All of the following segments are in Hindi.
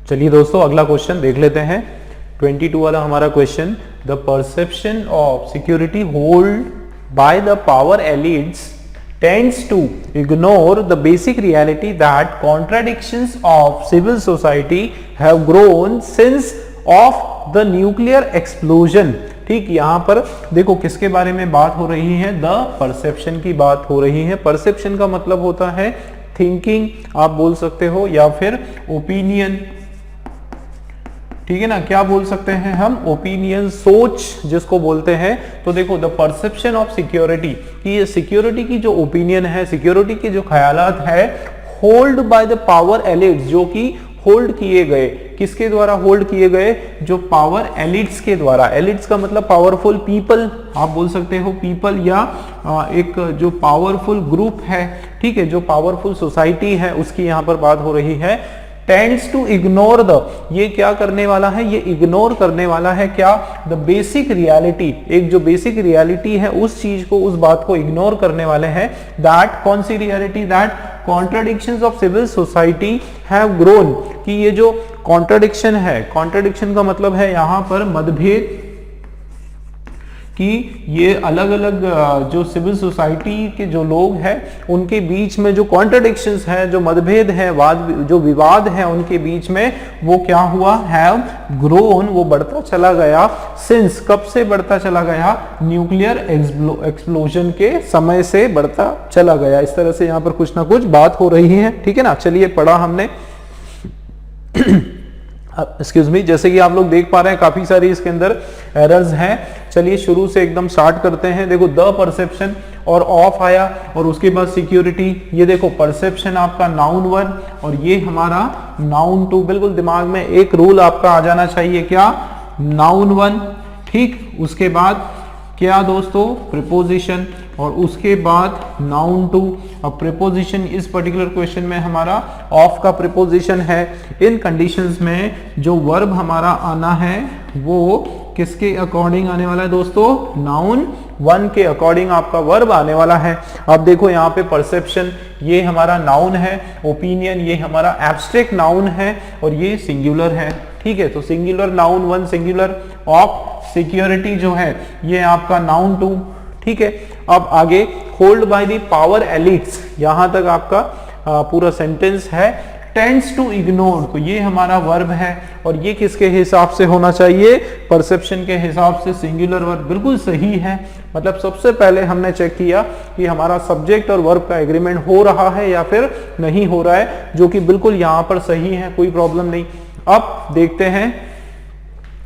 चलिए दोस्तों अगला क्वेश्चन देख लेते हैं। 22 वाला हमारा question, the perception of security hold by the power elites tends to ignore the basic reality that contradictions of civil society have grown since of the nuclear explosion। ठीक, यहां पर देखो किसके बारे में बात हो रही है, द परसेप्शन की बात हो रही है। परसेप्शन का मतलब होता है थिंकिंग आप बोल सकते हो या फिर ओपिनियन, ठीक है ना, क्या बोल सकते हैं हम, ओपिनियन, सोच जिसको बोलते हैं। तो देखो द परसेप्शन ऑफ सिक्योरिटी, कि ये सिक्योरिटी की जो ओपिनियन है, सिक्योरिटी के जो ख्यालात है, hold by the power elites, जो कि होल्ड किए गए, किसके द्वारा होल्ड किए गए, जो पावर एलिट्स के द्वारा। एलिट्स का मतलब पावरफुल पीपल आप बोल सकते हो, पीपल या एक जो पावरफुल ग्रुप है, ठीक है, जो पावरफुल सोसाइटी है उसकी यहाँ पर बात हो रही है। टेंड्स टू इग्नोर द, ये क्या करने वाला है, ये इग्नोर करने वाला है क्या, द बेसिक रियलिटी, एक जो बेसिक रियलिटी है उस चीज को, उस बात को इग्नोर करने वाले हैं। दैट, कौन सी reality, that contradictions of civil society have grown, कि ये जो कॉन्ट्राडिक्शन है, कॉन्ट्राडिक्शन का मतलब है यहां पर मतभेद, कि ये अलग अलग जो सिविल सोसाइटी के जो लोग हैं उनके बीच में जो कॉन्ट्रडिक्शंस है, जो मतभेद है, जो विवाद है उनके बीच में, वो क्या हुआ, हैव ग्रोन, वो बढ़ता चला गया। सिंस, कब से बढ़ता चला गया, न्यूक्लियर एक्सप्लोजन के समय से बढ़ता चला गया। इस तरह से यहाँ पर कुछ ना कुछ बात हो रही है, ठीक है ना। चलिए पढ़ा हमने एक्सक्यूज मी, जैसे कि आप लोग देख पा रहे हैं काफी सारी इसके अंदर एरर्स हैं। चलिए शुरू से एकदम स्टार्ट करते हैं। देखो द परसेप्शन और ऑफ आया और उसके बाद सिक्योरिटी। ये देखो परसेप्शन आपका नाउन 1 और ये हमारा नाउन 2। बिल्कुल दिमाग में एक रूल आपका आ जाना चाहिए, क्या, नाउन 1, ठीक, उसके बाद क्या दोस्तों, प्रीपोजिशन, और उसके बाद नाउन 2। अब प्रीपोजिशन इस पर्टिकुलर क्वेश्चन में हमारा ऑफ का प्रीपोजिशन है। इन कंडीशंस में जो वर्ब हमारा आना है वो किसके अकॉर्डिंग आने वाला है दोस्तों, नाउन 1 के अकॉर्डिंग आपका वर्ब आने वाला है। अब देखो यहाँ पे परसेप्शन ये हमारा नाउन है, ओपिनियन ये हमारा एब्स्ट्रैक्ट नाउन है और ये सिंगुलर है, ठीक है। तो singular noun 1 singular, of security जो है ये आपका नाउन 2, ठीक है। अब आगे hold by the power elites, यहां तक आपका पूरा सेंटेंस है। टेंड्स टू इग्नोर, तो ये हमारा वर्ब है और ये किसके हिसाब से होना चाहिए, परसेप्शन के हिसाब से सिंगुलर वर्ब। बिल्कुल सही है, मतलब सबसे पहले हमने चेक किया कि हमारा सब्जेक्ट और वर्ब का एग्रीमेंट हो रहा है या फिर नहीं हो रहा है, जो कि बिल्कुल यहां पर सही है, कोई प्रॉब्लम नहीं। अब देखते हैं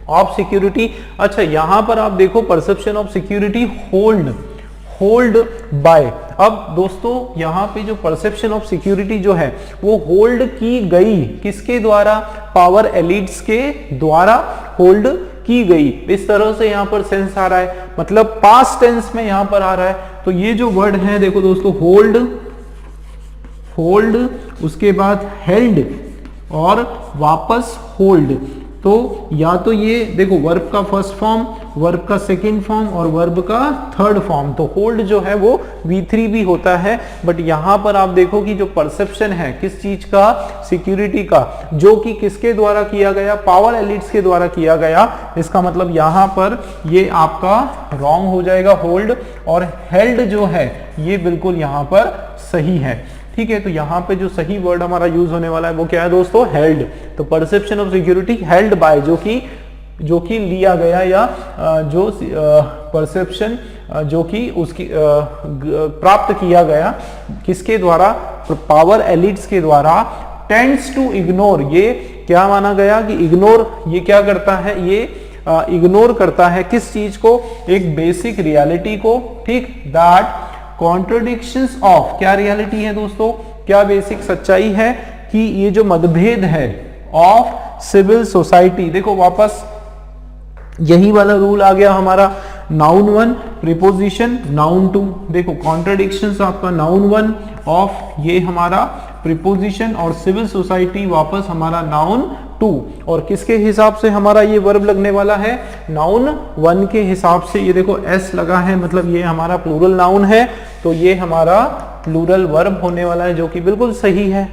ऑफ सिक्योरिटी। अच्छा यहां पर आप देखो perception of security hold by. अब दोस्तों यहां पे जो परसेप्शन ऑफ सिक्योरिटी जो है वो होल्ड की गई, किसके द्वारा, पावर एलिट्स के द्वारा होल्ड की गई। इस तरह से यहां पर सेंस आ रहा है, मतलब पास्ट टेंस में यहां पर आ रहा है। तो ये जो वर्ड है देखो दोस्तों, होल्ड, उसके बाद हेल्ड और वापस होल्ड। तो या तो ये देखो वर्ब का फर्स्ट फॉर्म, वर्ब का सेकंड फॉर्म और वर्ब का थर्ड फॉर्म। तो होल्ड जो है वो V3 भी होता है, बट यहां पर आप देखो कि जो परसेप्शन है किस चीज का, सिक्योरिटी का, जो कि किसके द्वारा किया गया, पावर एलिट्स के द्वारा किया गया। इसका मतलब यहां पर ये आपका रॉन्ग हो जाएगा होल्ड, और हेल्ड जो है ये बिल्कुल यहां पर सही है, ठीक है। तो यहाँ पे जो सही वर्ड हमारा यूज होने वाला है वो क्या है दोस्तों, हेल्ड। तो perception of security held by, जो कि लिया गया या जो परसेप्शन जो कि उसकी प्राप्त किया गया किसके द्वारा, पावर एलिट्स के द्वारा। टेंड्स टू इग्नोर, ये क्या माना गया कि इग्नोर, ये क्या करता है, ये इग्नोर करता है किस चीज को, एक बेसिक रियलिटी को, ठीक। दैट कॉन्ट्रडिक्शंस ऑफ, क्या रियलिटी है दोस्तों, क्या बेसिक सच्चाई है कि ये जो मतभेद है ऑफ सिविल सोसाइटी। देखो वापस यही वाला रूल आ गया हमारा, नाउन 1 प्रीपोजिशन नाउन 2। देखो कॉन्ट्रडिक्शंस आपका नाउन 1, ऑफ ये हमारा प्रीपोजिशन और सिविल सोसाइटी वापस हमारा नाउन 2। और किसके हिसाब से हमारा ये वर्ब लगने वाला है, नाउन 1 के हिसाब से। ये देखो एस लगा है, मतलब ये हमारा प्लूरल नाउन है, तो ये हमारा प्लूरल वर्ब होने वाला है, जो कि बिल्कुल सही है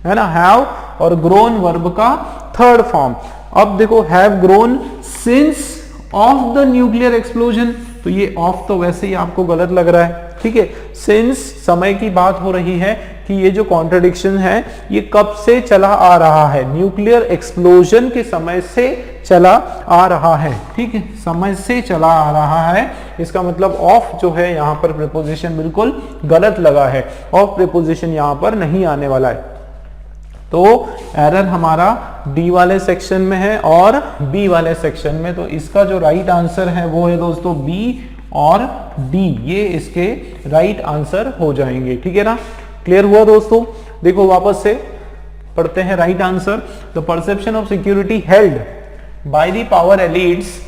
ना। हैव और ग्रोन वर्ब का थर्ड फॉर्म। अब देखो have grown since of the nuclear explosion, तो ये ऑफ तो वैसे ही आपको गलत लग रहा है, ठीक है। सिंस समय की बात हो रही है कि ये जो कॉन्ट्रडिक्शन है ये कब से चला आ रहा है, न्यूक्लियर एक्सप्लोजन के समय से चला आ रहा है, ठीक है, समय से चला आ रहा है। इसका मतलब ऑफ जो है यहाँ पर प्रीपोजिशन बिल्कुल गलत लगा है, ऑफ प्रीपोजिशन यहाँ पर नहीं आने वाला है। तो एरर हमारा डी वाले सेक्शन में है और बी वाले सेक्शन में, तो इसका जो राइट आंसर है वो है दोस्तों बी और डी, ये इसके राइट आंसर हो जाएंगे, ठीक है ना। क्लियर हुआ दोस्तों। देखो वापस से पढ़ते हैं right answer. The perception of security held by the power elites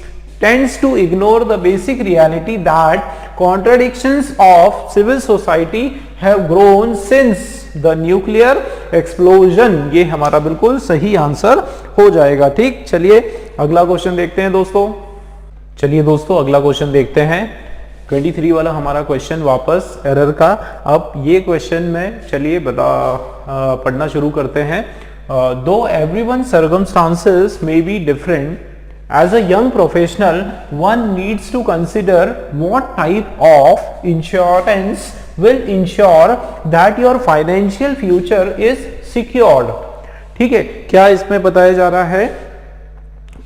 tends to ignore the basic reality that contradictions of civil society have grown since the nuclear explosion। ये हमारा बिल्कुल सही आंसर हो जाएगा, ठीक। चलिए अगला क्वेश्चन देखते हैं दोस्तों। चलिए दोस्तों अगला क्वेश्चन देखते हैं, 23 वाला हमारा क्वेश्चन वापस एरर का। अब ये क्वेश्चन में चलिए पढ़ना शुरू करते हैं। दो everyone circumstances may be different, as a young professional one needs to consider what type of insurance will ensure that your financial future is secured। ठीक है, क्या इसमें बताया जा रहा है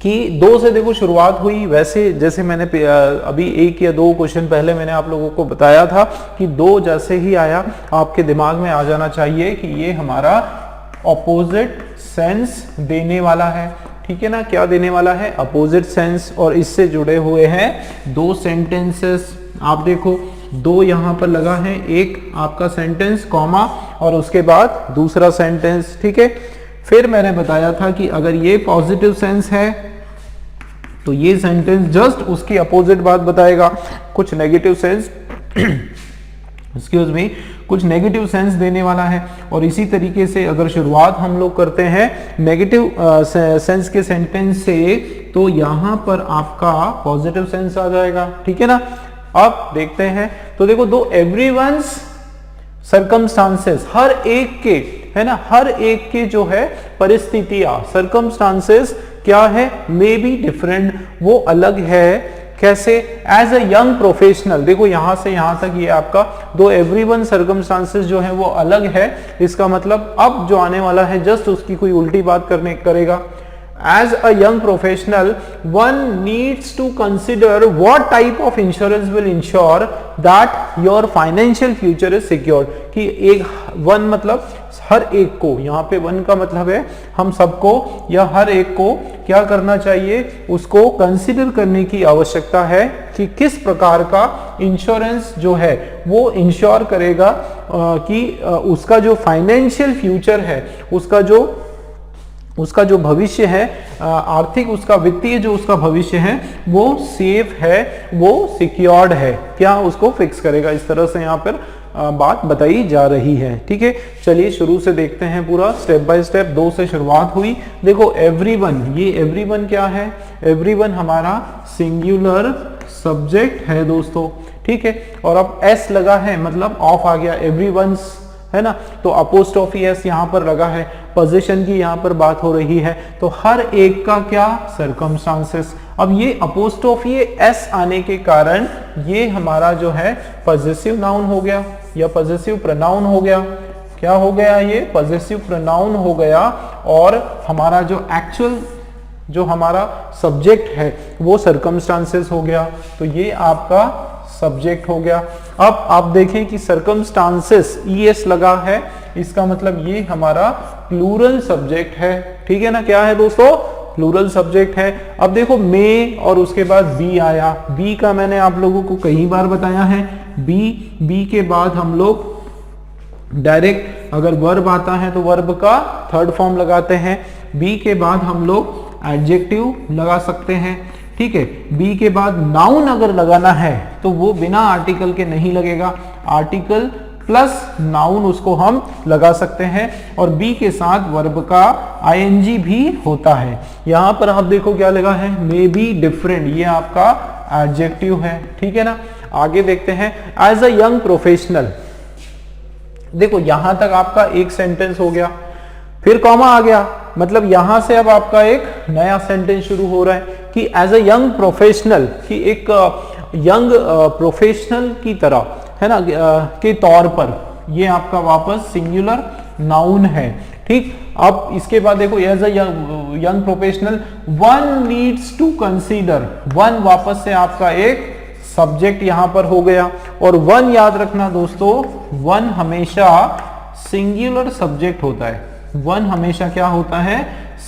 कि दो से देखो शुरुआत हुई, वैसे जैसे मैंने अभी एक या दो क्वेश्चन पहले मैंने आप लोगों को बताया था कि दो जैसे ही आया आपके दिमाग में आ जाना चाहिए कि ये हमारा ऑपोजिट सेंस देने वाला है, ठीक है ना। क्या देने वाला है, अपोजिट सेंस, और इससे जुड़े हुए हैं दो सेंटेंसेस। आप देखो दो यहां पर लगा है, एक आपका सेंटेंस कॉमा और उसके बाद दूसरा सेंटेंस, ठीक है। फिर मैंने बताया था कि अगर ये पॉजिटिव सेंस है तो ये सेंटेंस जस्ट उसकी अपोजिट बात बताएगा। कुछ नेगेटिव सेंस एक्सक्यूज मी, कुछ नेगेटिव सेंस देने वाला है। और इसी तरीके से अगर शुरुआत हम लोग करते हैं नेगेटिव सेंस के सेंटेंस से, तो यहां पर आपका पॉजिटिव सेंस आ जाएगा, ठीक है ना। अब देखते हैं, तो देखो दो एवरीवन्स सर्कमस्टांसेस, हर एक के, है ना, हर एक के जो है परिस्थितियां, सर्कमस्टांसेस क्या है, मे बी डिफरेंट, वो अलग है। कैसे, एज अ यंग प्रोफेशनल, देखो यहां से यहां तक ये आपका दो एवरीवन सर्कमस्टांसेस जो है वो अलग है। इसका मतलब अब जो आने वाला है जस्ट उसकी कोई उल्टी बात करेगा। As a young professional, one needs to consider what type of insurance will ensure that your financial future is secured। कि एक वन मतलब हर एक को, यहाँ पे वन का मतलब है हम सबको या हर एक को क्या करना चाहिए, उसको कंसिडर करने की आवश्यकता है कि किस प्रकार का इंश्योरेंस जो है वो इंश्योर करेगा कि उसका जो फाइनेंशियल फ्यूचर है, उसका जो भविष्य है, आर्थिक उसका वित्तीय जो उसका भविष्य है वो सेफ है, वो सिक्योर्ड है, क्या उसको फिक्स करेगा। इस तरह से यहाँ पर बात बताई जा रही है, ठीक है। चलिए शुरू से देखते हैं पूरा स्टेप बाय स्टेप। दो से शुरुआत हुई, देखो एवरीवन, ये एवरीवन क्या है, एवरीवन हमारा सिंगुलर सब्जेक्ट है दोस्तों, ठीक है। और अब एस लगा है मतलब ऑफ आ गया, एवरीवन्स, है ना। तो अपोस्ट्रोफी एस यहाँ पर लगा है, पोजीशन की यहाँ पर बात हो रही है, तो हर एक का क्या, सर्कमस्टांसेस। अब ये अपोस्ट्रोफी एस आने के कारण ये हमारा जो है पॉजेसिव नाउन हो गया या पॉजेसिव प्रोनाउन हो गया। क्या हो गया, ये पॉजेसिव प्रोनाउन हो गया। और हमारा जो एक्चुअल जो हमारा सब्जेक्ट है वो सर्कमस्टांसेस हो गया, तो ये आपका सब्जेक्ट हो गया। अब आप देखें कि सर्कमस्टांसेस ईएस लगा है, इसका मतलब ये हमारा प्लूरल सब्जेक्ट है, ठीक है ना। क्या है दोस्तों, प्लूरल सब्जेक्ट है। अब देखो मे और उसके बाद बी आया, बी का मैंने आप लोगों को कई बार बताया है, बी के बाद हम लोग डायरेक्ट अगर वर्ब आता है तो वर्ब का थर्ड फॉर्म लगाते हैं। बी के बाद हम लोग एडजेक्टिव लगा सकते हैं, ठीक है। बी के बाद नाउन अगर लगाना है तो वो बिना आर्टिकल के नहीं लगेगा, आर्टिकल प्लस नाउन उसको हम लगा सकते हैं। और बी के साथ वर्ब का आईएनजी भी होता है। यहां पर आप देखो क्या लगा है, मे बी डिफरेंट, ये आपका एडजेक्टिव है, ठीक है ना। आगे देखते हैं, एज अ यंग प्रोफेशनल, देखो यहां तक आपका एक सेंटेंस हो गया। फिर कॉमा आ गया, मतलब यहां से अब आपका एक नया सेंटेंस शुरू हो रहा है कि एज अ यंग प्रोफेशनल, कि एक यंग प्रोफेशनल की तरह, है ना, के तौर पर ये आपका वापस सिंगुलर नाउन है। ठीक, अब इसके बाद देखो as a young professional one needs to consider, one वापस से आपका एक सब्जेक्ट यहां पर हो गया, और वन याद रखना दोस्तों, वन हमेशा सिंगुलर सब्जेक्ट होता है। वन हमेशा क्या होता है,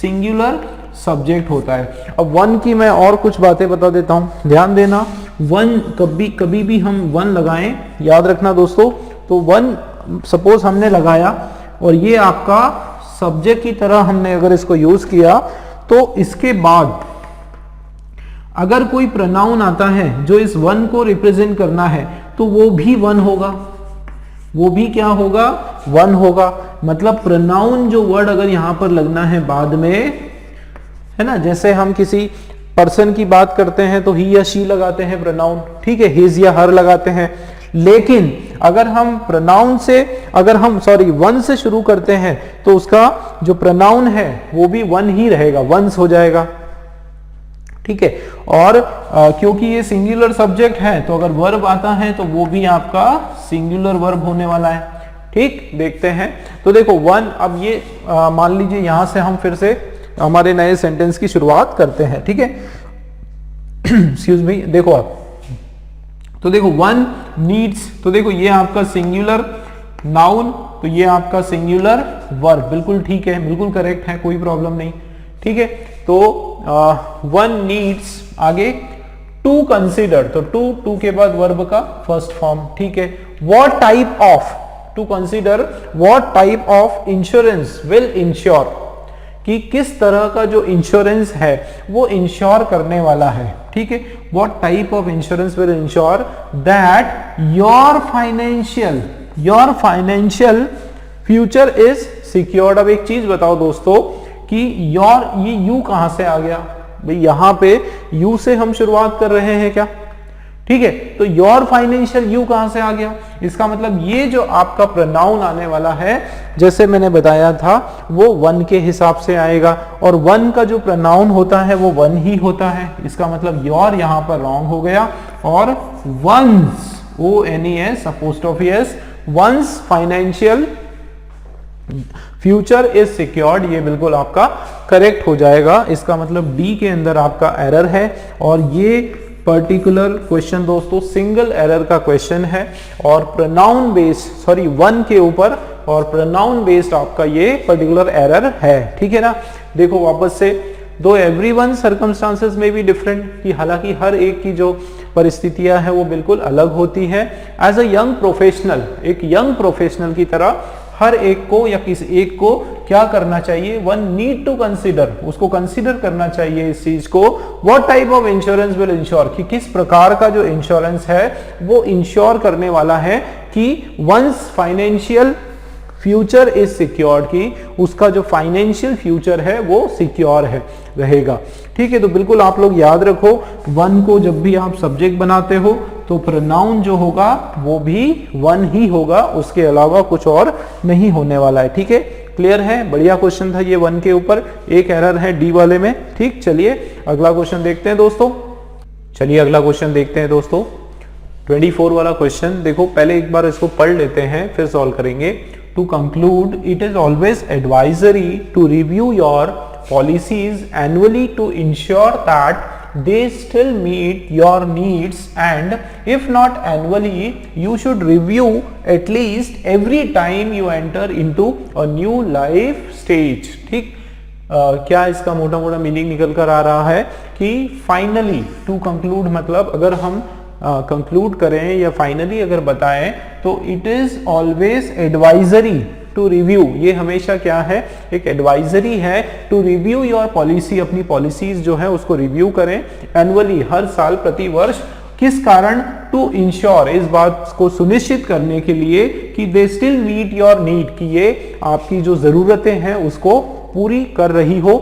सिंगुलर सब्जेक्ट होता है। अब वन की मैं और कुछ बातें बता देता हूं, ध्यान देना। वन कभी भी हम वन लगाएं, याद रखना दोस्तों, तो वन सपोज हमने लगाया और ये आपका सब्जेक्ट की तरह हमने अगर इसको यूज किया, तो इसके बाद अगर कोई प्रोनाउन आता है जो इस वन को रिप्रेजेंट करना है, तो वो भी वन होगा, वो भी क्या होगा, वन होगा। मतलब प्रोनाउन जो वर्ड अगर यहां पर लगना है बाद में, है ना, जैसे हम किसी पर्सन की बात करते हैं तो ही या शी लगाते हैं प्रोनाउन, ठीक है, हिज या हर लगाते हैं। लेकिन अगर हम प्रोनाउन से, अगर हम वन से शुरू करते हैं, तो उसका जो प्रोनाउन है वो भी वन ही रहेगा, वंस हो जाएगा, ठीक है। और क्योंकि ये सिंगुलर सब्जेक्ट है, तो अगर वर्ब आता है तो वो भी आपका सिंगुलर वर्ब होने वाला है। ठीक, देखते हैं। तो देखो वन, अब ये मान लीजिए यहां से हम फिर से हमारे नए सेंटेंस की शुरुआत करते हैं, ठीक है। एक्सक्यूज मी, देखो आप, तो देखो वन नीड्स, तो देखो ये आपका सिंगुलर नाउन, तो ये आपका सिंगुलर वर्ब, बिल्कुल ठीक है, बिल्कुल करेक्ट है, कोई प्रॉब्लम नहीं, ठीक है। तो वन नीड्स, आगे टू कंसीडर, तो टू के बाद वर्ब का फर्स्ट फॉर्म, ठीक है। What type of, to consider what type of insurance will insure, कि किस तरह का जो इंश्योरेंस है वो इंश्योर करने वाला है, ठीक है। What type of insurance will ensure that your financial future is secured. अब एक चीज बताओ दोस्तों कि योर, ये यू कहां से आ गया भाई, यहां पे यू से हम शुरुआत कर रहे हैं क्या, ठीक है। तो योर फाइनेंशियल यू कहां से आ गया, इसका मतलब ये जो आपका प्रोनाउन आने वाला है, जैसे मैंने बताया था, वो वन के हिसाब से आएगा, और वन का जो प्रोनाउन होता है वो वन ही होता है। इसका मतलब योर यहां पर रॉन्ग हो गया, और once, ONES apostrophe S, once financial future is secured, ये बिल्कुल आपका करेक्ट हो जाएगा। इसका मतलब डी के अंदर आपका एरर है, और ये पर्टिकुलर क्वेश्चन दोस्तों सिंगल एरर का क्वेश्चन है, और प्रोनाउन बेस्ड, वन के ऊपर, और प्रोनाउन बेस्ड आपका ये पर्टिकुलर एरर है, ठीक है ना। देखो वापस से, दो एवरीवन सर्कमस्टांसेस में भी डिफरेंट, कि हालांकि हर एक की जो परिस्थितियां हैं वो बिल्कुल अलग होती है। एज अ यंग प्रोफेशनल, एक यंग प्रोफेशनल की तरह हर एक को या किसी एक को क्या करना चाहिए, वन नीड टू कंसीडर, उसको कंसीडर करना चाहिए इस चीज को। What type of insurance will insure, कि किस प्रकार का जो इंश्योरेंस है वो इंश्योर करने वाला है कि once financial future is secured, की उसका जो फाइनेंशियल फ्यूचर है वो सिक्योर है, रहेगा, ठीक है। तो बिल्कुल आप लोग याद रखो, वन को जब भी आप सब्जेक्ट बनाते हो तो प्रोनाउन जो होगा वो भी वन ही होगा, उसके अलावा कुछ और नहीं होने वाला है, ठीक है। क्लियर है, बढ़िया क्वेश्चन था ये वन के ऊपर, एक एरर है डी वाले में, ठीक। चलिए अगला क्वेश्चन देखते हैं दोस्तों, चलिए अगला क्वेश्चन देखते हैं दोस्तों, 24 वाला क्वेश्चन। देखो पहले एक बार इसको पढ़ लेते हैं फिर सॉल्व करेंगे। To conclude, it is always advisory to review your policies annually to ensure that they still meet your needs, and if not annually, you should review at least every time you enter into a new life stage, ठीक। क्या इसका मोटा मोटा मीनिंग निकल कर आ रहा है कि फाइनली, टू कंक्लूड मतलब अगर हम कंक्लूड करें या फाइनली अगर बताएं, तो it is always advisory to review, ये हमेशा क्या है, एक एडवाइजरी है टू रिव्यू योर पॉलिसी, अपनी पॉलिसीज जो है उसको रिव्यू करें एनुअली, हर साल, प्रति वर्ष। किस कारण, टू इंश्योर, इस बात को सुनिश्चित करने के लिए कि they still meet your need, कि ये आपकी जो जरूरतें हैं उसको पूरी कर रही हो,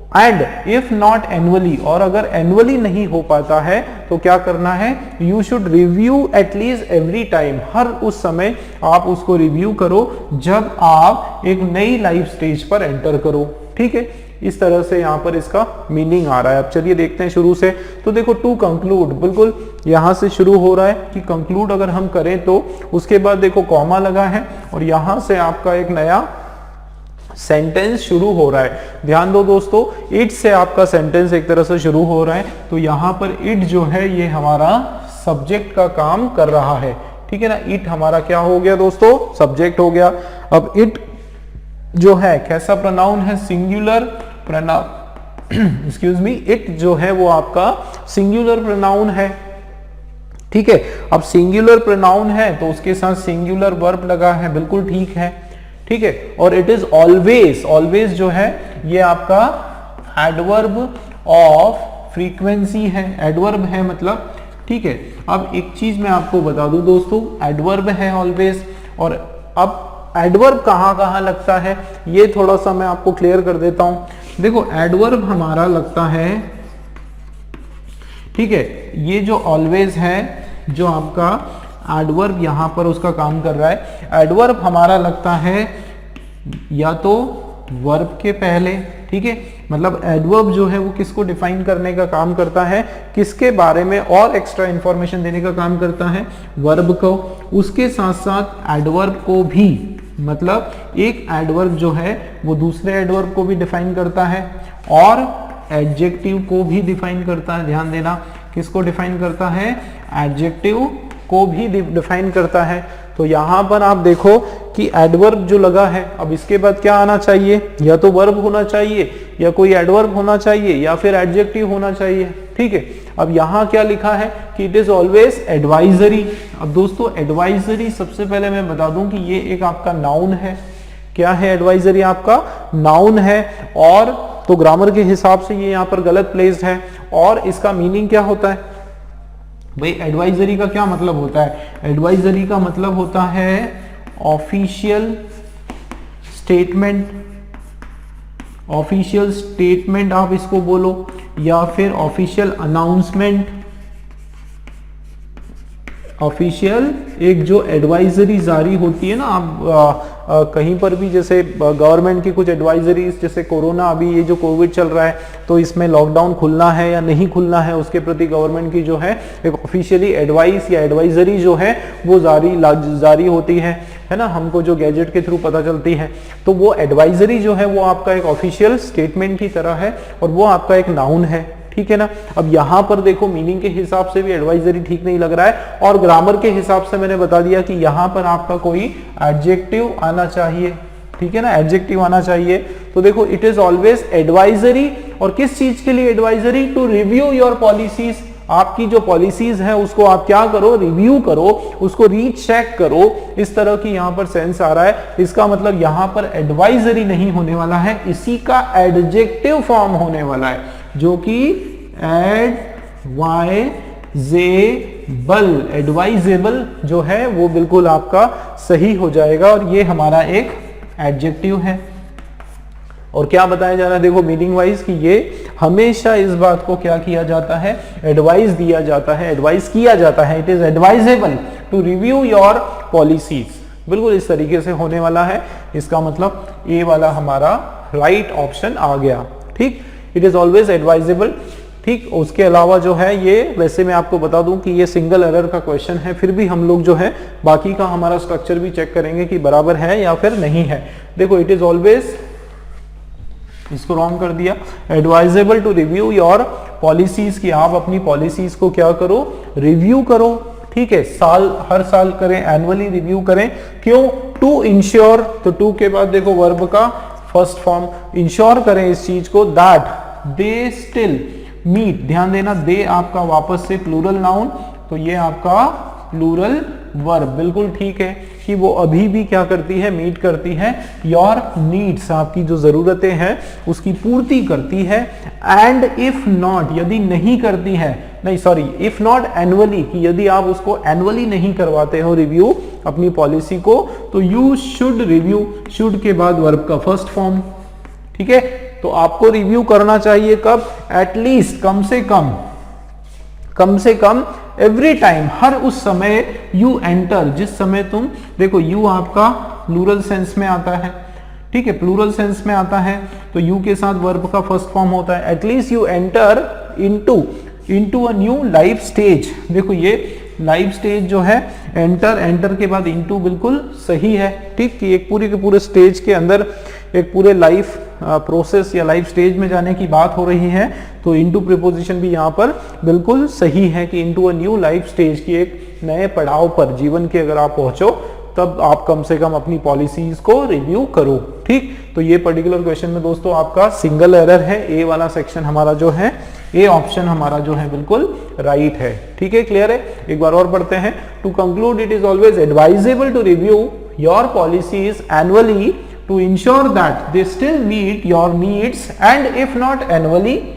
एंड इफ नॉट एनुअली, और अगर एनुअली नहीं हो पाता है तो क्या करना है, you should review at least every time, हर उस समय आप उसको रिव्यू करो जब आप एक नई लाइफ स्टेज पर एंटर करो। ठीक है, इस तरह से यहां पर इसका मीनिंग आ रहा है। अब चलिए देखते हैं शुरू से। तो देखो टू कंक्लूड, बिल्कुल यहां से शुरू हो रहा है कि कंक्लूड अगर हम करें तो उसके बाद देखो कॉमा लगा है और यहां से आपका एक नया सेंटेंस शुरू हो रहा है। ध्यान दो दोस्तों, इट से आपका सेंटेंस एक तरह से शुरू हो रहा है, तो यहां पर इट जो है ये हमारा सब्जेक्ट का काम कर रहा है। ठीक है ना, इट हमारा क्या हो गया दोस्तों, सब्जेक्ट हो गया। अब इट जो है कैसा प्रोनाउन है, singular pronoun excuse me, it जो है वो आपका सिंगुलर प्रोनाउन है। ठीक है, अब सिंगुलर प्रोनाउन है तो उसके साथ सिंगुलर वर्ब लगा है, बिल्कुल ठीक है। ठीक है, और इट इज ऑलवेज, ऑलवेज जो है ये आपका एडवर्ब ऑफ फ्रीक्वेंसी है, एडवर्ब है मतलब। ठीक है, अब एक चीज मैं आपको बता दूं दोस्तों, एडवर्ब है ऑलवेज, और अब एडवर्ब कहां कहां लगता है ये थोड़ा सा मैं आपको क्लियर कर देता हूं। देखो एडवर्ब हमारा लगता है, ठीक है, ये जो ऑलवेज है जो आपका एडवर्ब यहां पर उसका काम कर रहा है, एडवर्ब हमारा लगता है या तो वर्ब के पहले। ठीक है, मतलब एडवर्ब जो है वो किसको डिफाइन करने का काम करता है, किसके बारे में और एक्स्ट्रा इंफॉर्मेशन देने का काम करता है, वर्ब को। उसके साथ साथ एडवर्ब को भी, मतलब एक एडवर्ब जो है वो दूसरे एडवर्ब को भी डिफाइन करता है और एडजेक्टिव को भी डिफाइन करता है। ध्यान देना, किसको डिफाइन करता है, एडजेक्टिव को भी डिफाइन करता है। तो यहां पर आप देखो कि एडवर्ब जो लगा है, अब इसके बाद क्या आना चाहिए, या तो वर्ब होना चाहिए या कोई एडवर्ब होना चाहिए या फिर एडजेक्टिव होना चाहिए। ठीक है, अब यहां क्या लिखा है कि इट इज ऑलवेज एडवाइजरी। अब दोस्तों एडवाइजरी सबसे पहले मैं बता दूं कि ये एक आपका नाउन है। क्या है एडवाइजरी, आपका नाउन है, और तो ग्रामर के हिसाब से ये यहां पर गलत प्लेस्ड है। और इसका मीनिंग क्या होता है भाई, एडवाइजरी का क्या मतलब होता है, एडवाइजरी का मतलब होता है ऑफिशियल स्टेटमेंट, ऑफिशियल स्टेटमेंट आप इसको बोलो, या फिर ऑफिशियल अनाउंसमेंट। ऑफिशियल एक जो एडवाइजरी जारी होती है ना, आप कहीं पर भी, जैसे गवर्नमेंट की कुछ एडवाइजरीज, जैसे कोरोना, अभी ये जो कोविड चल रहा है तो इसमें लॉकडाउन खुलना है या नहीं खुलना है, उसके प्रति गवर्नमेंट की जो है एक ऑफिशियली एडवाइस या एडवाइजरी जो है वो जारी होती है ना, हमको जो गैजेट के थ्रू पता चलती है। तो वो एडवाइजरी जो है वो आपका एक ऑफिशियल स्टेटमेंट की तरह है और वो आपका एक नाउन है। ठीक है ना, अब यहां पर देखो मीनिंग के हिसाब से भी एडवाइजरी ठीक नहीं लग रहा है, और ग्रामर के हिसाब से मैंने बता दिया कि यहां पर आपका कोई एडजेक्टिव आना चाहिए। ठीक है ना, एडजेक्टिव आना चाहिए। तो देखो इट इज ऑलवेज एडवाइजरी, और किस चीज के लिए advisory, to review your policies. आपकी जो पॉलिसीज है उसको आप क्या करो, रिव्यू करो, उसको रीचेक करो। इस तरह की यहां पर सेंस आ रहा है। इसका मतलब यहां पर एडवाइजरी नहीं होने वाला है, इसी का एडजेक्टिव फॉर्म होने वाला है, जो कि एडवाइजेबल जो है वो बिल्कुल आपका सही हो जाएगा, और ये हमारा एक एडजेक्टिव है। और क्या बताया जा रहा है, देखो मीनिंग वाइज कि ये हमेशा इस बात को क्या किया जाता है, एडवाइस दिया जाता है, एडवाइस किया जाता है। It is advisable to review your policies, बिल्कुल इस तरीके से होने वाला है। इसका मतलब ए वाला हमारा राइट ऑप्शन आ गया। ठीक, इट इज ऑलवेज एडवाइजेबल। ठीक, उसके अलावा जो है ये, वैसे मैं आपको बता दूं कि ये सिंगल एरर का क्वेश्चन है, फिर भी हम लोग जो है बाकी का हमारा स्ट्रक्चर भी चेक करेंगे कि बराबर है या फिर नहीं है। देखो इट इज ऑलवेज, इसको रॉन्ग कर दिया, advisable to review your policies, की आप अपनी पॉलिसीज को क्या करो, रिव्यू करो। ठीक है, हर साल करें, एनुअली रिव्यू करें। क्यों, टू इंश्योर, तो टू के बाद देखो वर्ब का फर्स्ट फॉर्म, इंश्योर करें इस चीज को, दैट दे स्टिल मीट। ध्यान देना, दे आपका वापस से प्लूरल नाउन, तो ये आपका प्लूरल वर्ब, बिल्कुल ठीक है कि वो अभी भी क्या करती है, मीट करती है योर नीड्स, आपकी जो जरूरतें हैं उसकी पूर्ति करती है। एंड इफ नॉट, यदि नहीं करती है, नहीं सॉरी, इफ नॉट एनुअली, कि यदि आप उसको एनुअली नहीं करवाते हो रिव्यू अपनी पॉलिसी को, तो यू शुड रिव्यू, शुड के बाद वर्ब का फर्स्ट फॉर्म। ठीक है, तो तो आपको रिव्यू करना चाहिए कब, एटलीस्ट कम से कम एवरी टाइम, हर उस समय यू एंटर, जिस समय तुम देखो यू आपका प्लूरल सेंस में आता है, ठीक है, प्लूरल सेंस में आता है तो यू के साथ वर्ब का फर्स्ट फॉर्म होता है, at least you enter into a new life stage. देखो ये लाइफ स्टेज जो है, एंटर के बाद इनटू बिल्कुल सही है, ठीक, कि एक पूरे के पूरे स्टेज के अंदर एक पूरे लाइफ प्रोसेस या लाइफ स्टेज में जाने की बात हो रही है, तो इनटू प्रीपोजिशन भी यहाँ पर बिल्कुल सही है कि into a new life stage की एक नए पड़ाव पर जीवन के अगर आप पहुंचो तब आप कम से कम अपनी पॉलिसीज को रिव्यू करो, ठीक। तो ये पर्टिकुलर क्वेश्चन में दोस्तों आपका सिंगल एरर है, ए वाला सेक्शन हमारा जो है, ए ऑप्शन हमारा जो है बिल्कुल राइट है, ठीक है, क्लियर है। एक बार और पढ़ते हैं। To conclude, it is always advisable to review your policies annually to ensure that they still meet your needs, and if not annually,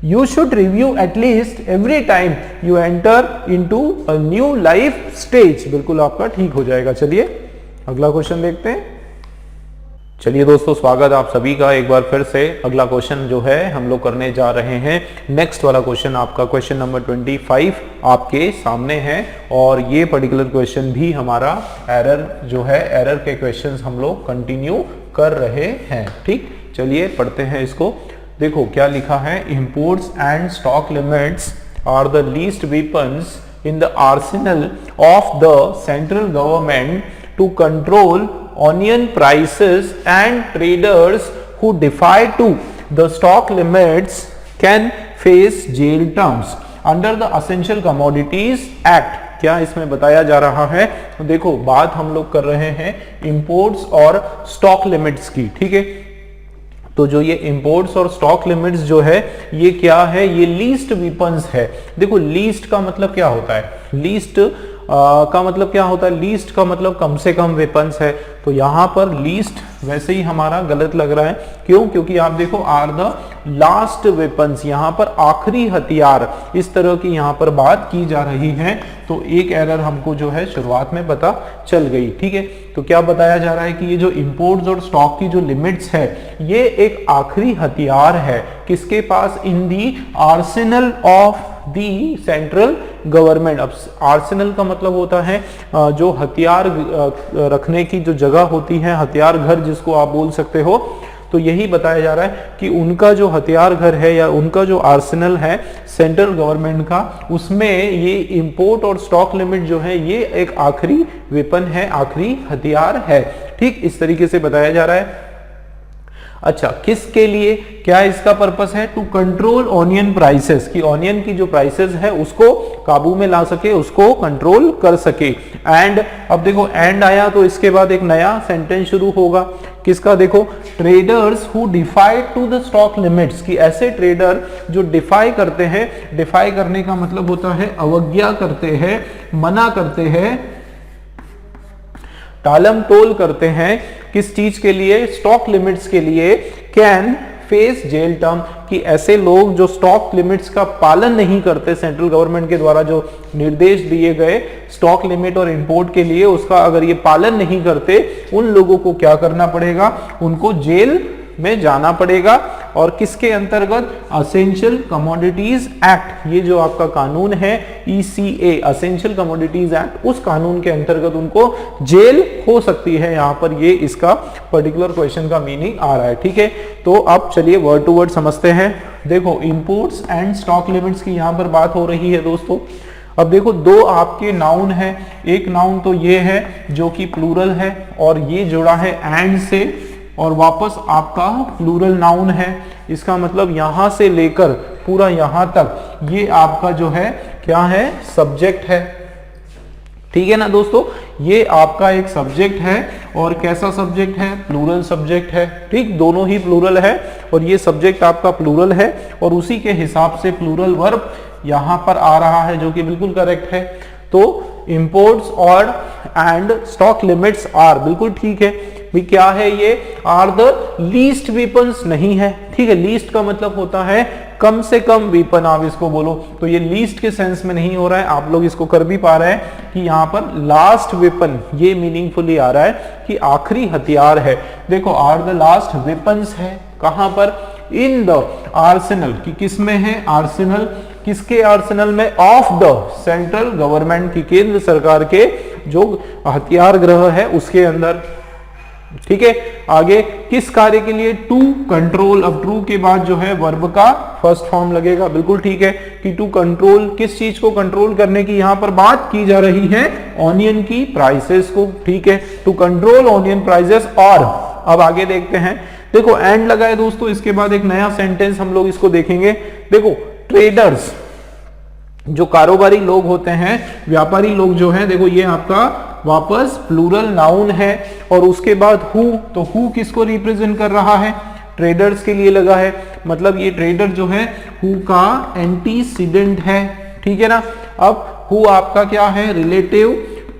you should review at least every time you enter into a new life stage। बिल्कुल आपका ठीक हो जाएगा। चलिए अगला क्वेश्चन देखते हैं। चलिए दोस्तों, स्वागत आप सभी का एक बार फिर से। अगला क्वेश्चन जो है हम लोग करने जा रहे हैं, नेक्स्ट वाला क्वेश्चन आपका क्वेश्चन नंबर 25 आपके सामने है, और ये पर्टिकुलर क्वेश्चन भी हमारा एरर जो है, एरर के क्वेश्चंस हम लोग कंटिन्यू कर रहे हैं, ठीक। चलिए पढ़ते हैं इसको। देखो क्या लिखा है, imports and stock limits are the least weapons in the arsenal of the central government to control onion prices, and traders who defy to the stock limits can face jail terms under the Essential Commodities Act। क्या इसमें बताया जा रहा है? तो देखो बात हम लोग कर रहे हैं इंपोर्ट्स और स्टॉक लिमिट्स की, ठीक है। तो जो ये इंपोर्ट्स और स्टॉक लिमिट्स जो है ये क्या है, ये लीस्ट वेपन्स है। देखो लीस्ट का मतलब क्या होता है, लीस्ट का मतलब क्या होता है, लीस्ट का मतलब कम से कम वेपन्स है। तो यहाँ पर लीस्ट वैसे ही हमारा गलत लग रहा है, क्यों, क्योंकि आप देखो आर द लास्ट वेपन्स, यहाँ पर आखिरी हथियार, इस तरह की यहाँ पर बात की जा रही है। तो एक एरर हमको जो है शुरुआत में पता चल गई, ठीक है। तो क्या बताया जा रहा है कि ये जो इंपोर्ट्स और स्टॉक की जो लिमिट्स है, ये एक आखिरी हथियार है किसके पास, in the arsenal of the central government. अब आर्सेनल का मतलब होता है जो हथियार रखने की जो जगह होती है, हथियार घर जिसको आप बोल सकते हो। तो यही बताया जा रहा है कि उनका जो हथियार घर है या उनका जो आर्सेनल है सेंट्रल गवर्नमेंट का, उसमें ये इंपोर्ट और स्टॉक लिमिट जो है ये एक आखिरी वेपन है, आखिरी हथियार है, ठीक। इस तरीके से बताया जा रहा है। अच्छा, किसके लिए, क्या इसका पर्पस है, टू कंट्रोल ऑनियन प्राइसेस, कि ऑनियन की जो प्राइसेस है उसको काबू में ला सके, उसको कंट्रोल कर सके। एंड अब देखो एंड आया तो इसके बाद एक नया सेंटेंस शुरू होगा, किसका, देखो traders who defy to the stock limits, कि ऐसे ट्रेडर जो डिफाई करते हैं, डिफाई करने का मतलब होता है अवज्ञा करते हैं, मना करते हैं, टालम टोल करते हैं, किस चीज के लिए, स्टॉक लिमिट्स के लिए, कैन फेस जेल टर्म, कि ऐसे लोग जो स्टॉक लिमिट्स का पालन नहीं करते, सेंट्रल गवर्नमेंट के द्वारा जो निर्देश दिए गए स्टॉक लिमिट और इंपोर्ट के लिए, उसका अगर ये पालन नहीं करते, उन लोगों को क्या करना पड़ेगा, उनको जेल में जाना पड़ेगा। और किसके अंतर्गत, असेंशियल कमोडिटीज एक्ट, ये जो आपका कानून है ECA, असेंशियल कमोडिटीज एक्ट, उस कानून के अंतर्गत उनको जेल हो सकती है। यहाँ पर ये इसका पर्टिकुलर क्वेश्चन का मीनिंग आ रहा है, ठीक है। तो अब चलिए वर्ड टू वर्ड समझते हैं। देखो इंपोर्ट्स एंड स्टॉक लिमिट्स की यहाँ पर बात हो रही है दोस्तों। अब देखो दो आपके नाउन है, एक नाउन तो ये है जो कि प्लूरल है, और ये जुड़ा है एंड से, और वापस आपका प्लूरल नाउन है। इसका मतलब यहां से लेकर पूरा यहां तक ये आपका जो है क्या है, सब्जेक्ट है, ठीक है ना दोस्तों। ये आपका एक सब्जेक्ट है, और कैसा सब्जेक्ट है, प्लूरल सब्जेक्ट है, ठीक, दोनों ही प्लूरल है, और ये सब्जेक्ट आपका प्लूरल है, और उसी के हिसाब से प्लूरल वर्ब यहां पर आ रहा है, जो कि बिल्कुल करेक्ट है। तो इंपोर्ट्स और एंड स्टॉक लिमिट्स आर, बिल्कुल ठीक है भी, क्या है ये, आर द लीस्ट वेपन्स नहीं है, ठीक है। लीस्ट का मतलब होता है कम से कम वेपन, आप इसको बोलो, तो ये लीस्ट के सेंस में नहीं हो रहा है, आप लोग इसको कर भी पा रहे हैं कि यहाँ पर लास्ट वेपन, ये मीनिंगफुली आ रहा है कि आखिरी हथियार है। देखो आर द लास्ट वेपन्स है, कहां पर, इन द आर्सेनल, कि किस में है आर्सेनल, किसके आर्सेनल में, ऑफ द सेंट्रल गवर्नमेंट, की केंद्र सरकार के जो हथियार ग्रह है उसके अंदर। ठीक है, आगे किस कार्य के लिए, टू कंट्रोल, अब ट्रू के बाद जो है वर्ब का फर्स्ट फॉर्म लगेगा, बिल्कुल ठीक है, कि टू कंट्रोल, किस चीज को कंट्रोल करने की यहां पर बात की जा रही है, ऑनियन की प्राइसेस को। ठीक है, टू कंट्रोल ऑनियन प्राइसेस। और अब आगे देखते हैं, देखो एंड लगा है दोस्तों, इसके बाद एक नया सेंटेंस हम लोग इसको देखेंगे। देखो ट्रेडर्स, जो कारोबारी लोग होते हैं, व्यापारी लोग जो हैं, देखो ये आपका वापस प्लूरल नाउन है। और उसके बाद हु, तो हु किसको रिप्रेजेंट कर रहा है, ट्रेडर्स के लिए लगा है, मतलब ये ट्रेडर जो है हु का एंटीसीडेंट है। ठीक है ना, अब हु आपका क्या है, रिलेटिव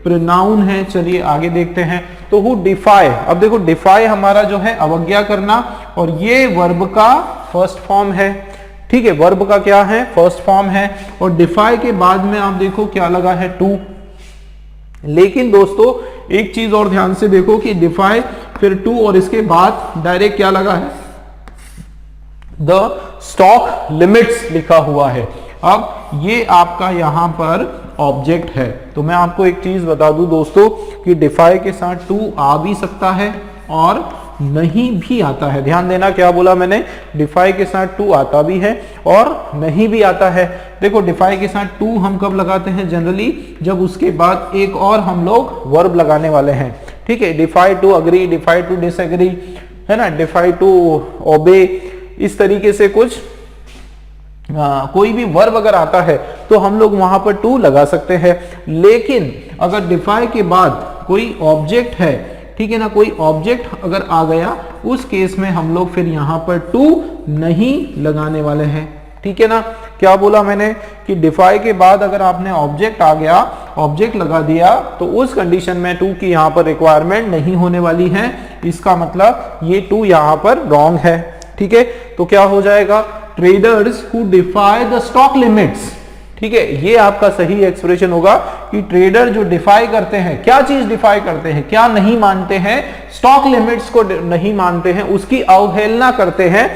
प्रोनाउन है। चलिए आगे देखते हैं, तो हु डिफाई, अब देखो डिफाई हमारा जो है अवज्ञा करना, और ये वर्ब का फर्स्ट फॉर्म है। ठीक है, वर्ब का क्या है, फर्स्ट फॉर्म है। और डिफाई के बाद में आप देखो क्या लगा है, टू। लेकिन दोस्तों एक चीज और ध्यान से देखो कि डिफाई फिर टू और इसके बाद डायरेक्ट क्या लगा है, द स्टॉक लिमिट्स लिखा हुआ है। अब ये आपका यहां पर ऑब्जेक्ट है। तो मैं आपको एक चीज बता दूं दोस्तों कि डिफाई के साथ टू आ भी सकता है और नहीं भी आता है। ध्यान देना क्या बोला मैंने, डिफाई के साथ टू आता भी है और नहीं भी आता है। देखो डिफाई के साथ टू हम कब लगाते हैं, जनरली जब उसके बाद एक और हम लोग वर्ब लगाने वाले हैं। ठीक है, defy to agree, defy to disagree, है ना, डिफाई टू ओबे, इस तरीके से कुछ कोई भी वर्ब अगर आता है तो हम लोग वहां पर टू लगा सकते हैं। लेकिन अगर डिफाई के बाद कोई ऑब्जेक्ट है, ठीक है ना, कोई ऑब्जेक्ट अगर आ गया, उस केस में हम लोग फिर यहां पर टू नहीं लगाने वाले हैं। ठीक है ना, क्या बोला मैंने कि डिफाई के बाद अगर आपने ऑब्जेक्ट आ गया, ऑब्जेक्ट लगा दिया, तो उस कंडीशन में टू की यहां पर रिक्वायरमेंट नहीं होने वाली है। इसका मतलब ये टू यहां पर रॉन्ग है। ठीक है, तो क्या हो जाएगा, traders who defy the stock limits. ठीक है, ये आपका सही एक्सप्रेशन होगा कि ट्रेडर जो डिफाई करते हैं, क्या चीज डिफाई करते हैं, क्या नहीं मानते हैं, स्टॉक लिमिट्स को नहीं मानते हैं, उसकी अवहेलना करते हैं,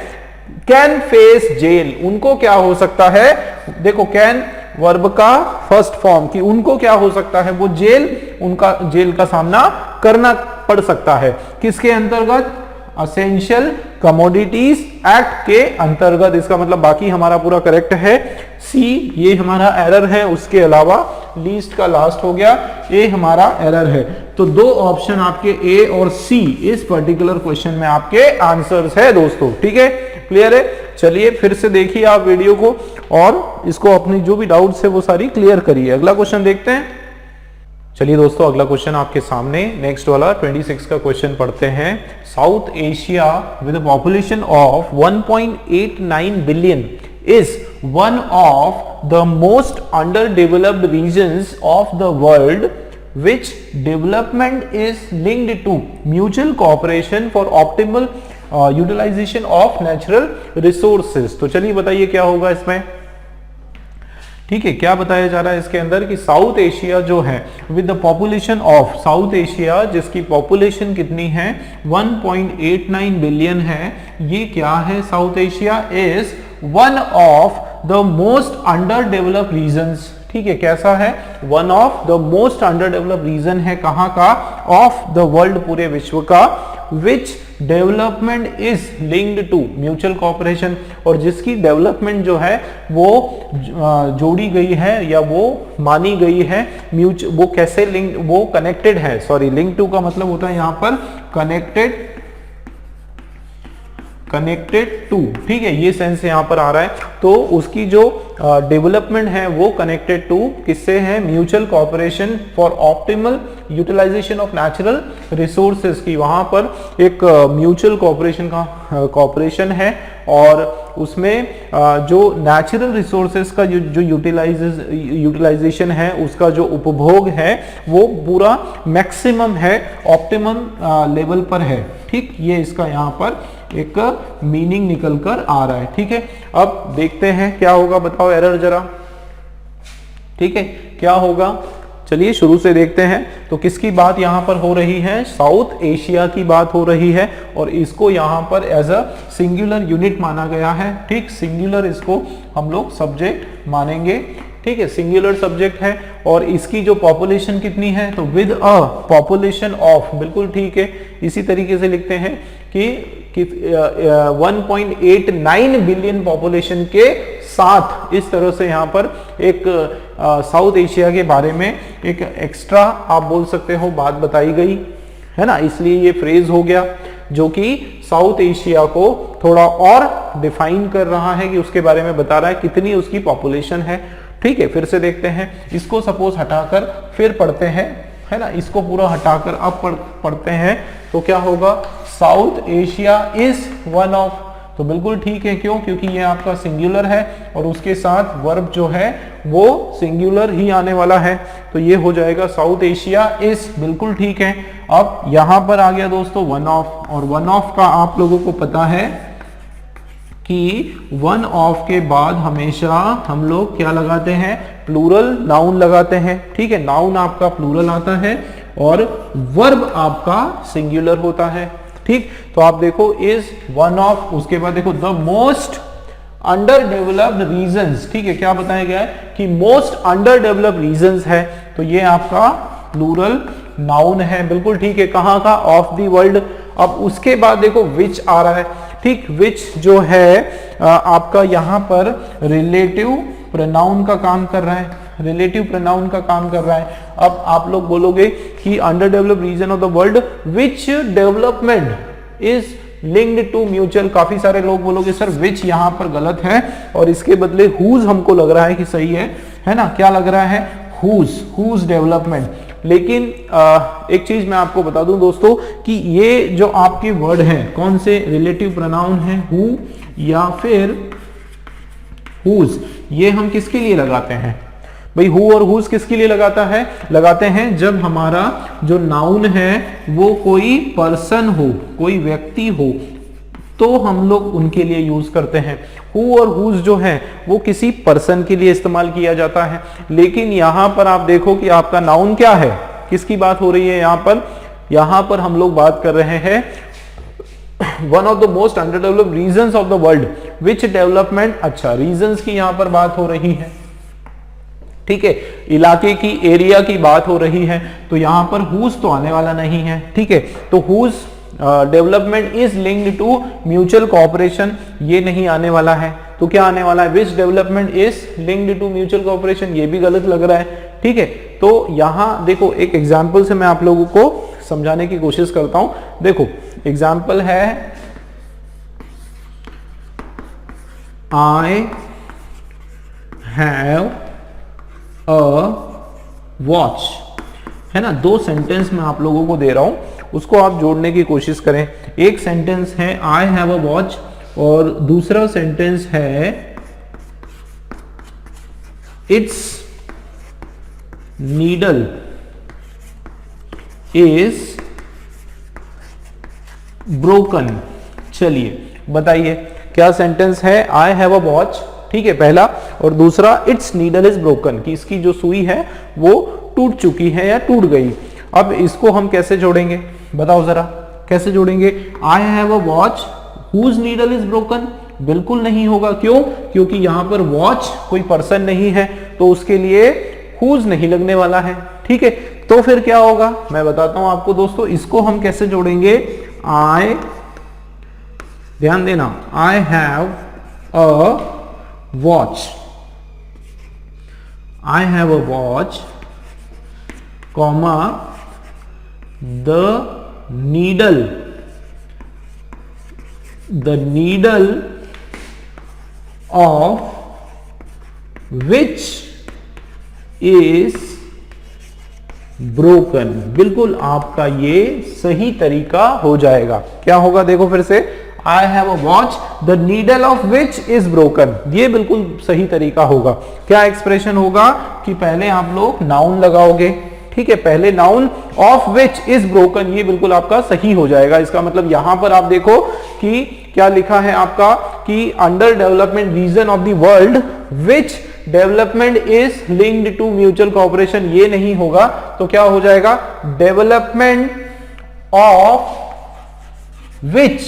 कैन फेस जेल, उनको क्या हो सकता है, देखो कैन वर्ब का फर्स्ट फॉर्म, कि उनको क्या हो सकता है, वो जेल, उनका जेल का सामना करना पड़ सकता है। किसके अंतर्गत, असेंशियल कमोडिटीज एक्ट के अंतर्गत। इसका मतलब बाकी हमारा पूरा करेक्ट है। सी ये हमारा एरर है, उसके अलावा लीस्ट का लास्ट हो गया, ए हमारा एरर है। तो दो ऑप्शन आपके ए और सी इस पर्टिकुलर क्वेश्चन में आपके आंसर्स है दोस्तों। ठीक है, क्लियर है। चलिए फिर से देखिए आप वीडियो को और इसको अपनी जो भी डाउट्स है वो सारी क्लियर करिए। अगला क्वेश्चन देखते हैं। चलिए दोस्तों अगला क्वेश्चन आपके सामने, नेक्स्ट वाला 26 का क्वेश्चन पढ़ते हैं। South Asia with population of 1.89 billion is one of the most underdeveloped regions of the world, which development is linked to mutual cooperation for optimal utilization of natural resources। तो चलिए बताइए क्या होगा इसमें। ठीक है, क्या बताया जा रहा है इसके अंदर कि साउथ एशिया जो है with the population of, South Asia जिसकी पॉपुलेशन कितनी है 1.89 बिलियन है, ये क्या है, South Asia is one of the most underdeveloped regions. ठीक है, कैसा है, one of the most underdeveloped region है, कहां का, ऑफ द वर्ल्ड, पूरे विश्व का, which development is linked to mutual cooperation, और जिसकी डेवलपमेंट जो है वो जोड़ी गई है या वो मानी गई है वो कैसे लिंक, वो कनेक्टेड है, सॉरी लिंक टू का मतलब होता है यहां पर कनेक्टेड टू। ठीक है, ये सेंस यहां पर आ रहा है। तो उसकी जो डेवलपमेंट है वो कनेक्टेड टू किससे है, mutual cooperation for optimal utilisation of natural resources की, वहां पर एक म्यूचुअल कॉपरेशन का कॉपरेशन है, और उसमें जो नेचुरल रिसोर्सेज का जो यूटिलाइजेशन है, उसका जो उपभोग है वो पूरा मैक्सिमम है, ऑप्टिमम लेवल पर है। ठीक, ये इसका यहाँ पर एक मीनिंग निकल कर आ रहा है। ठीक है, अब देखते हैं क्या होगा, बताओ एरर जरा। ठीक है, क्या होगा, चलिए शुरू से देखते हैं। तो किसकी बात यहाँ पर हो रही है, साउथ एशिया की बात हो रही है और इसको यहाँ पर एज अ सिंगुलर यूनिट माना गया है। ठीक, सिंगुलर इसको हम लोग सब्जेक्ट मानेंगे। ठीक है, सिंगुलर सब्जेक्ट है और इसकी जो पॉपुलेशन कितनी है, तो विद अ पॉपुलेशन ऑफ, बिल्कुल ठीक है, इसी तरीके से लिखते हैं कि 1.89 बिलियन पॉपुलेशन के साथ, इस तरह से यहाँ पर एक साउथ एशिया के बारे में एक एक्स्ट्रा आप बोल सकते हो बात बताई गई है ना, इसलिए ये फ्रेज हो गया जो कि साउथ एशिया को थोड़ा और डिफाइन कर रहा है कि उसके बारे में बता रहा है कितनी उसकी पॉपुलेशन है। ठीक है, फिर से देखते हैं, इसको सपोज हटाकर फिर पढ़ते हैं, है ना, इसको पूरा हटाकर अब पढ़ते हैं तो क्या होगा, south Asia is one of, तो बिल्कुल ठीक है, क्यों, क्योंकि ये आपका सिंगुलर है और उसके साथ वर्ब जो है वो सिंगुलर ही आने वाला है, तो ये हो जाएगा साउथ एशिया इज, बिल्कुल ठीक है। अब यहां पर आ गया दोस्तों वन ऑफ, और वन ऑफ का आप लोगों को पता है कि वन ऑफ के बाद हमेशा हम लोग क्या लगाते हैं, प्लूरल नाउन लगाते हैं। ठीक है, नाउन आपका प्लूरल आता है और वर्ब आपका सिंगुलर होता है। ठीक, तो आप देखो इज वन ऑफ, उसके बाद देखो the most underdeveloped regions. ठीक है, क्या बताया गया है कि मोस्ट अंडर डेवलप्ड रीजन्स है, तो ये आपका प्लूरल नाउन है, बिल्कुल ठीक है, कहां का, ऑफ द वर्ल्ड। अब उसके बाद देखो विच आ रहा है। ठीक, विच जो है आपका यहां पर रिलेटिव प्रोनाउन का काम कर रहा है, रिलेटिव प्रोनाउन का काम कर रहा है। अब आप लोग बोलोगे कि underdeveloped region of the world which development is linked to mutual, काफी सारे लोग बोलोगे सर विच यहां पर गलत है और इसके बदले हुज हमको लग रहा है कि सही है ना, क्या लग रहा है, हुज डेवलपमेंट। लेकिन एक चीज मैं आपको बता दूं दोस्तों कि ये जो आपके वर्ड हैं कौन से रिलेटिव प्रोनाउन है, हु या फिर हुज, ये हम किसके लिए लगाते हैं भाई, हु और हुज किसके लिए लगाते हैं जब हमारा जो नाउन है वो कोई पर्सन हो, कोई व्यक्ति हो, तो हम लोग उनके लिए यूज करते हैं। हु और हुज जो है वो किसी पर्सन के लिए इस्तेमाल किया जाता है, लेकिन यहां पर आप देखो कि आपका नाउन क्या है, किसकी बात हो रही है यहां पर हम लोग बात कर रहे हैं one of the most underdeveloped regions of the world, which development, अच्छा रीजन्स की यहां पर बात हो रही है। ठीक है, इलाके की, एरिया की बात हो रही है, तो यहां पर हुज तो आने वाला नहीं है। ठीक है, तो whose development is linked to mutual cooperation, ये नहीं आने वाला है, तो क्या आने वाला है, which development is linked to mutual cooperation, ये भी गलत लग रहा है। ठीक है, तो यहां देखो एक एग्जांपल से मैं आप लोगों को समझाने की कोशिश करता हूं। देखो एग्जांपल है, आई हैव अ वॉच, है ना, दो सेंटेंस मैं आप लोगों को दे रहा हूं, उसको आप जोड़ने की कोशिश करें। एक सेंटेंस है आई हैव अ वॉच और दूसरा सेंटेंस है इट्स नीडल इज ब्रोकन। चलिए बताइए क्या सेंटेंस है, आई हैव अ वॉच, ठीक है पहला, और दूसरा इट्स नीडल इज ब्रोकन, कि इसकी जो सुई है वो टूट चुकी है या टूट गई। अब इसको हम कैसे जोड़ेंगे, बताओ जरा कैसे जोड़ेंगे। I have a watch whose needle is broken, बिल्कुल नहीं होगा, क्यों, क्योंकि यहां पर वॉच कोई पर्सन नहीं है, तो उसके लिए हुज नहीं लगने वाला है। ठीक है, तो फिर क्या होगा मैं बताता हूं आपको दोस्तों, इसको हम कैसे जोड़ेंगे। आई, ध्यान देना, आई have a watch, I have a watch comma the needle of which is broken. बिल्कुल आपका ये सही तरीका हो जाएगा। क्या होगा देखो फिर से, आई have a watch the needle of which is broken, ये बिल्कुल सही तरीका होगा। क्या एक्सप्रेशन होगा कि पहले आप लोग नाउन लगाओगे, ठीक है, पहले noun of which is broken, ये बिल्कुल आपका सही हो जाएगा। इसका मतलब यहां पर आप देखो कि क्या लिखा है आपका कि under development region of the world which development is linked to mutual cooperation, ये नहीं होगा तो क्या हो जाएगा, development of which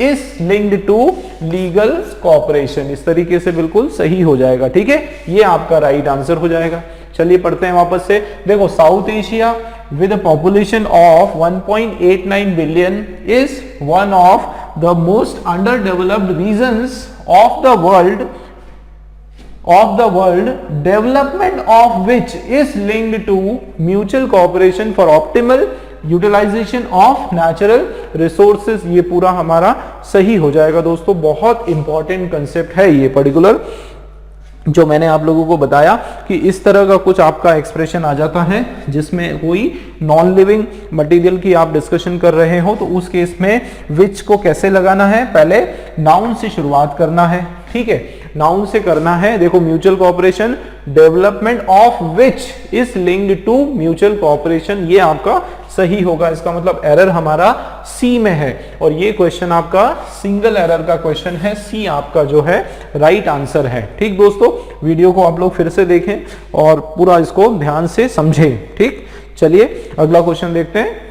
is linked to legal cooperation. इस तरीके से बिल्कुल सही हो जाएगा, ठीक है, ये आपका राइट आंसर हो जाएगा। चलिए पढ़ते हैं वापस से। देखो, south Asia with a population of 1.89 billion is one of the most underdeveloped regions of the world, development of which is linked to mutual cooperation for optimal utilization of natural resources। ये पूरा हमारा सही हो जाएगा दोस्तों। बहुत इंपॉर्टेंट कंसेप्ट है ये पर्टिकुलर, जो मैंने आप लोगों को बताया कि इस तरह का कुछ आपका एक्सप्रेशन आ जाता है जिसमें कोई नॉन लिविंग मटेरियल की आप डिस्कशन कर रहे हो, तो उस केस में विच को कैसे लगाना है, पहले नाउन से शुरुआत करना है, ठीक है, नाउन से करना है। देखो, mutual cooperation, development of which is linked to mutual cooperation, ये आपका सही होगा। इसका मतलब एरर हमारा सी में है और ये क्वेश्चन आपका सिंगल एरर का क्वेश्चन है, सी आपका जो है राइट आंसर है। ठीक दोस्तों, वीडियो को आप लोग फिर से देखें और पूरा इसको ध्यान से समझें। ठीक, चलिए अगला क्वेश्चन देखते हैं।